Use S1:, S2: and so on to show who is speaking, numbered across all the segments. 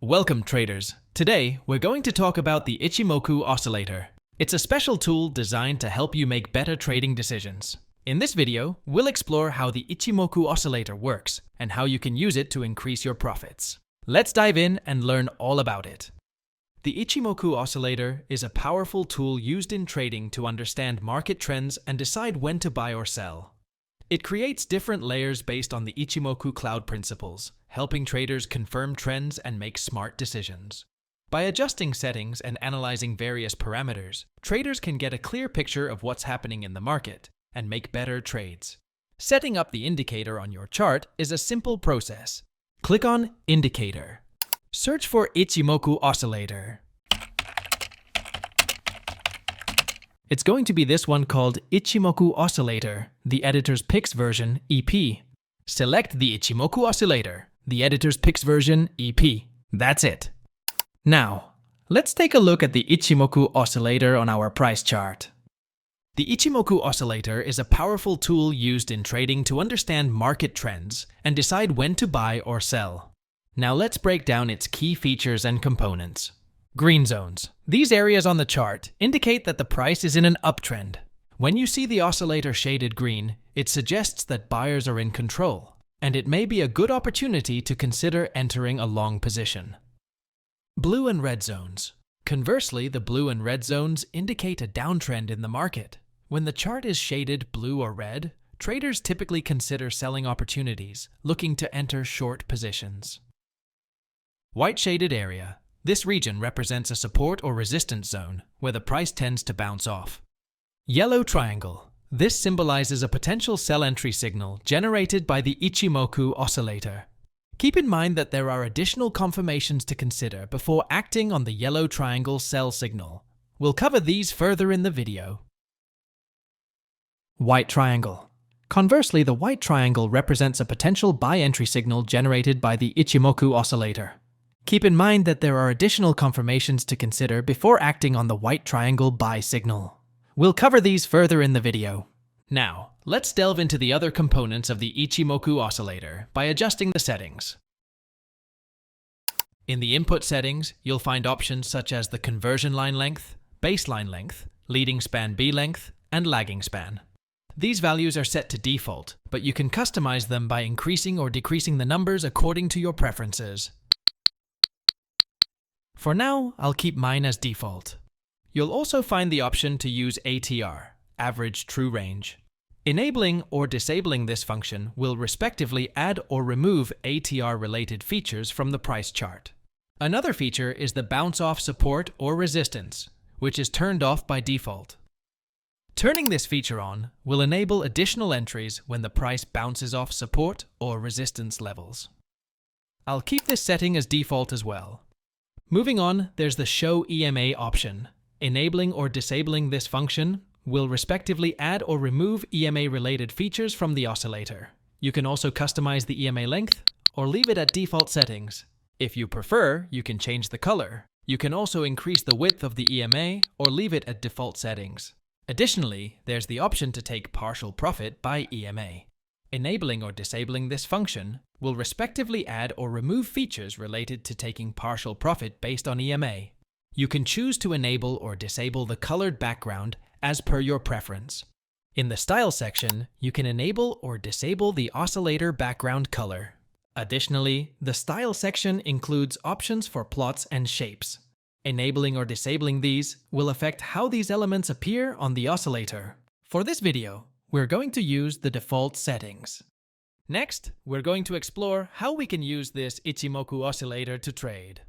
S1: Welcome traders. Today, we're going to talk about the Ichimoku Oscillator. It's a special tool designed to help you make better trading decisions. In this video, we'll explore how the Ichimoku Oscillator works and how you can use it to increase your profits. Let's dive in and learn all about it. The Ichimoku Oscillator is a powerful tool used in trading to understand market trends and decide when to buy or sell. It creates different layers based on the Ichimoku cloud principles, helping traders confirm trends and make smart decisions. By adjusting settings and analyzing various parameters, traders can get a clear picture of what's happening in the market and make better trades. Setting up the indicator on your chart is a simple process. Click on Indicator. Search for Ichimoku Oscillator. It's going to be this one called Ichimoku Oscillator, the editor's picks version, EP. Select the Ichimoku Oscillator, the editor's picks version, EP. That's it. Now, let's take a look at the Ichimoku Oscillator on our price chart. The Ichimoku Oscillator is a powerful tool used in trading to understand market trends and decide when to buy or sell. Now let's break down its key features and components. Green zones. These areas on the chart indicate that the price is in an uptrend. When you see the oscillator shaded green, it suggests that buyers are in control, and it may be a good opportunity to consider entering a long position. Blue and red zones. Conversely, the blue and red zones indicate a downtrend in the market. When the chart is shaded blue or red, traders typically consider selling opportunities, looking to enter short positions. White shaded area. This region represents a support or resistance zone where the price tends to bounce off. Yellow triangle. This symbolizes a potential sell entry signal generated by the Ichimoku Oscillator. Keep in mind that there are additional confirmations to consider before acting on the yellow triangle sell signal. We'll cover these further in the video. White triangle. Conversely, the white triangle represents a potential buy entry signal generated by the Ichimoku Oscillator. Keep in mind that there are additional confirmations to consider before acting on the white triangle buy signal. We'll cover these further in the video. Now, let's delve into the other components of the Ichimoku Oscillator by adjusting the settings. In the input settings, you'll find options such as the conversion line length, baseline length, leading span B length, and lagging span. These values are set to default, but you can customize them by increasing or decreasing the numbers according to your preferences. For now, I'll keep mine as default. You'll also find the option to use ATR, Average True Range. Enabling or disabling this function will respectively add or remove ATR-related features from the price chart. Another feature is the bounce off support or resistance, which is turned off by default. Turning this feature on will enable additional entries when the price bounces off support or resistance levels. I'll keep this setting as default as well. Moving on, there's the Show EMA option. Enabling or disabling this function will respectively add or remove EMA-related features from the oscillator. You can also customize the EMA length or leave it at default settings. If you prefer, you can change the color. You can also increase the width of the EMA or leave it at default settings. Additionally, there's the option to take partial profit by EMA. Enabling or disabling this function will respectively add or remove features related to taking partial profit based on EMA. You can choose to enable or disable the colored background as per your preference. In the Style section, you can enable or disable the oscillator background color. Additionally, the Style section includes options for plots and shapes. Enabling or disabling these will affect how these elements appear on the oscillator. For this video, we're going to use the default settings. Next, we're going to explore how we can use this Ichimoku Oscillator to trade.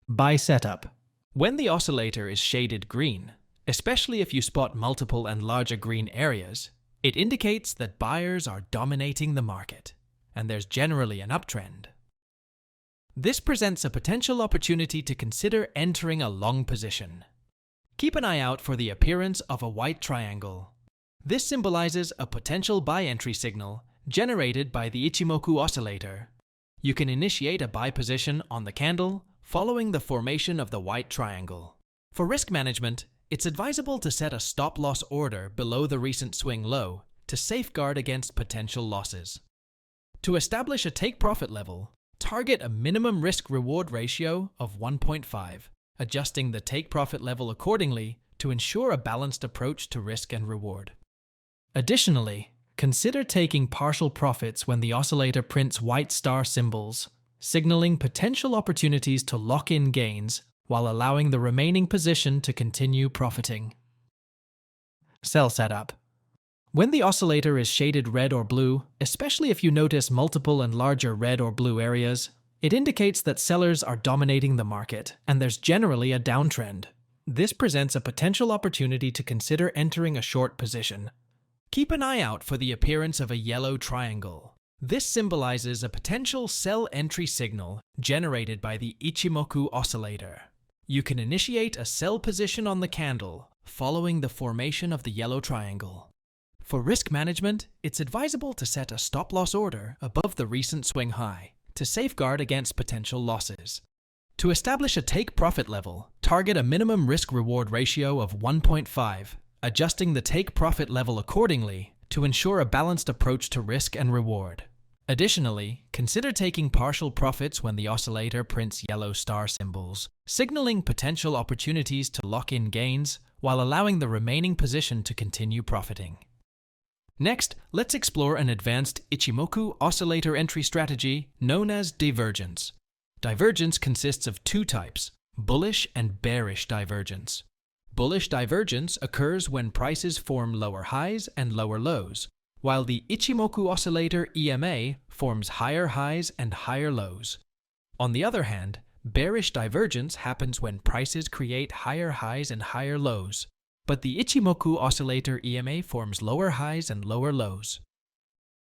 S1: Buy setup. When the oscillator is shaded green, especially if you spot multiple and larger green areas, it indicates that buyers are dominating the market, and there's generally an uptrend. This presents a potential opportunity to consider entering a long position. Keep an eye out for the appearance of a white triangle. This symbolizes a potential buy entry signal generated by the Ichimoku Oscillator. You can initiate a buy position on the candle following the formation of the white triangle. For risk management, it's advisable to set a stop-loss order below the recent swing low to safeguard against potential losses. To establish a take-profit level, target a minimum risk-reward ratio of 1.5, adjusting the take-profit level accordingly to ensure a balanced approach to risk and reward. Additionally, consider taking partial profits when the oscillator prints white star symbols, signaling potential opportunities to lock in gains while allowing the remaining position to continue profiting. Sell setup. When the oscillator is shaded red or blue, especially if you notice multiple and larger red or blue areas, it indicates that sellers are dominating the market and there's generally a downtrend. This presents a potential opportunity to consider entering a short position. Keep an eye out for the appearance of a yellow triangle. This symbolizes a potential sell entry signal generated by the Ichimoku Oscillator. You can initiate a sell position on the candle following the formation of the yellow triangle. For risk management, it's advisable to set a stop-loss order above the recent swing high to safeguard against potential losses. To establish a take-profit level, target a minimum risk-reward ratio of 1.5, adjusting the take-profit level accordingly to ensure a balanced approach to risk and reward. Additionally, consider taking partial profits when the oscillator prints yellow star symbols, signaling potential opportunities to lock in gains while allowing the remaining position to continue profiting. Next, let's explore an advanced Ichimoku Oscillator entry strategy known as divergence. Divergence consists of two types, bullish and bearish divergence. Bullish divergence occurs when prices form lower highs and lower lows, while the Ichimoku Oscillator EMA forms higher highs and higher lows. On the other hand, bearish divergence happens when prices create higher highs and higher lows, but the Ichimoku Oscillator EMA forms lower highs and lower lows.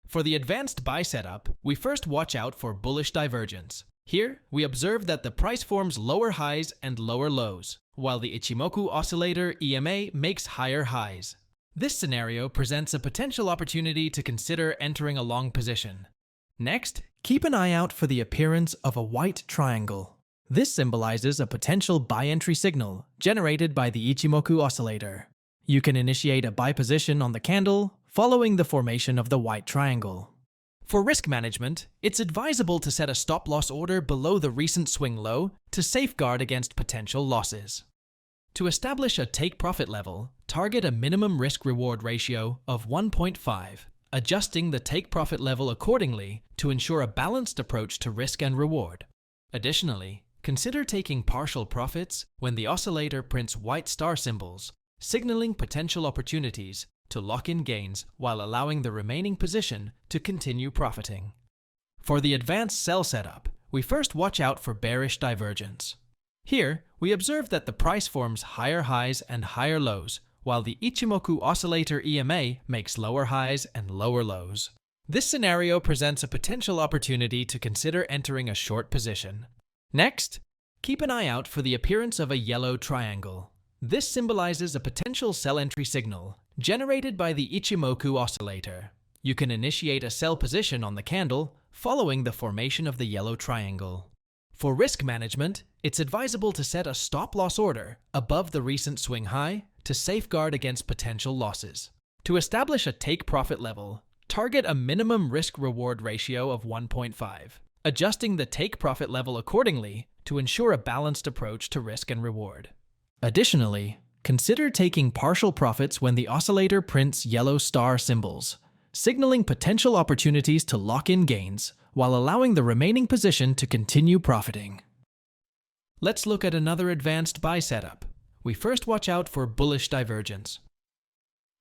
S1: For the advanced buy setup, we first watch out for bullish divergence. Here, we observe that the price forms lower highs and lower lows, while the Ichimoku Oscillator EMA makes higher highs. This scenario presents a potential opportunity to consider entering a long position. Next, keep an eye out for the appearance of a white triangle. This symbolizes a potential buy entry signal generated by the Ichimoku Oscillator. You can initiate a buy position on the candle following the formation of the white triangle. For risk management, it's advisable to set a stop-loss order below the recent swing low to safeguard against potential losses. To establish a take-profit level, target a minimum risk-reward ratio of 1.5, adjusting the take-profit level accordingly to ensure a balanced approach to risk and reward. Additionally, consider taking partial profits when the oscillator prints white star symbols, signaling potential opportunities to lock in gains while allowing the remaining position to continue profiting. For the advanced sell setup, we first watch out for bearish divergence. Here, we observe that the price forms higher highs and higher lows, while the Ichimoku Oscillator EMA makes lower highs and lower lows. This scenario presents a potential opportunity to consider entering a short position. Next, keep an eye out for the appearance of a yellow triangle. This symbolizes a potential sell entry signal generated by the Ichimoku Oscillator. You can initiate a sell position on the candle following the formation of the yellow triangle. For risk management, it's advisable to set a stop-loss order above the recent swing high to safeguard against potential losses. To establish a take-profit level, target a minimum risk-reward ratio of 1.5, adjusting the take-profit level accordingly to ensure a balanced approach to risk and reward. Additionally, consider taking partial profits when the oscillator prints yellow star symbols, signaling potential opportunities to lock in gains while allowing the remaining position to continue profiting. Let's look at another advanced buy setup. We first watch out for bullish divergence.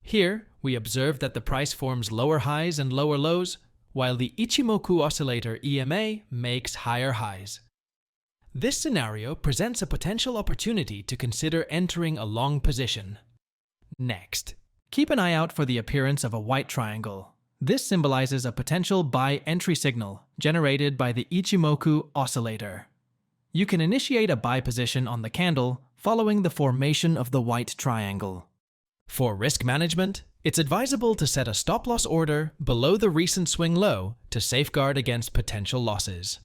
S1: Here, we observe that the price forms lower highs and lower lows, while the Ichimoku Oscillator EMA makes higher highs. This scenario presents a potential opportunity to consider entering a long position. Next, keep an eye out for the appearance of a white triangle. This symbolizes a potential buy entry signal generated by the Ichimoku Oscillator. You can initiate a buy position on the candle following the formation of the white triangle. For risk management, it's advisable to set a stop-loss order below the recent swing low to safeguard against potential losses.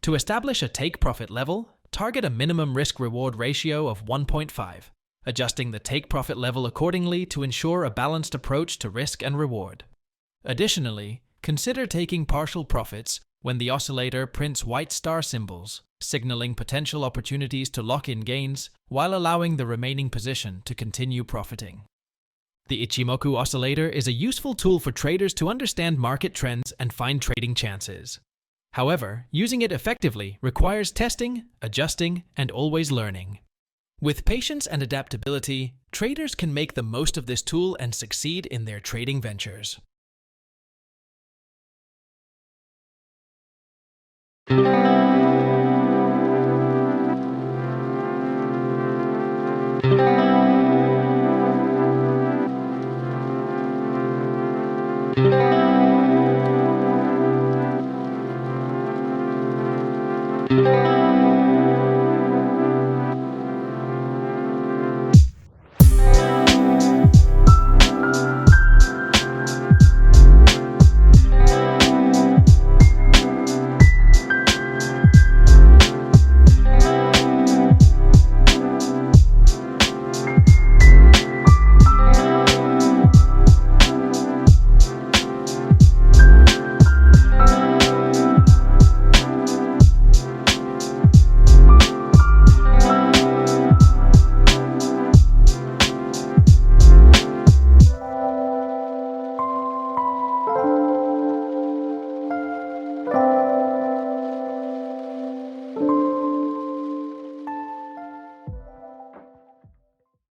S1: To establish a take-profit level, target a minimum risk-reward ratio of 1.5, adjusting the take-profit level accordingly to ensure a balanced approach to risk and reward. Additionally, consider taking partial profits when the oscillator prints white star symbols, signaling potential opportunities to lock in gains while allowing the remaining position to continue profiting. The Ichimoku Oscillator is a useful tool for traders to understand market trends and find trading chances. However, using it effectively requires testing, adjusting, and always learning. With patience and adaptability, traders can make the most of this tool and succeed in their trading ventures.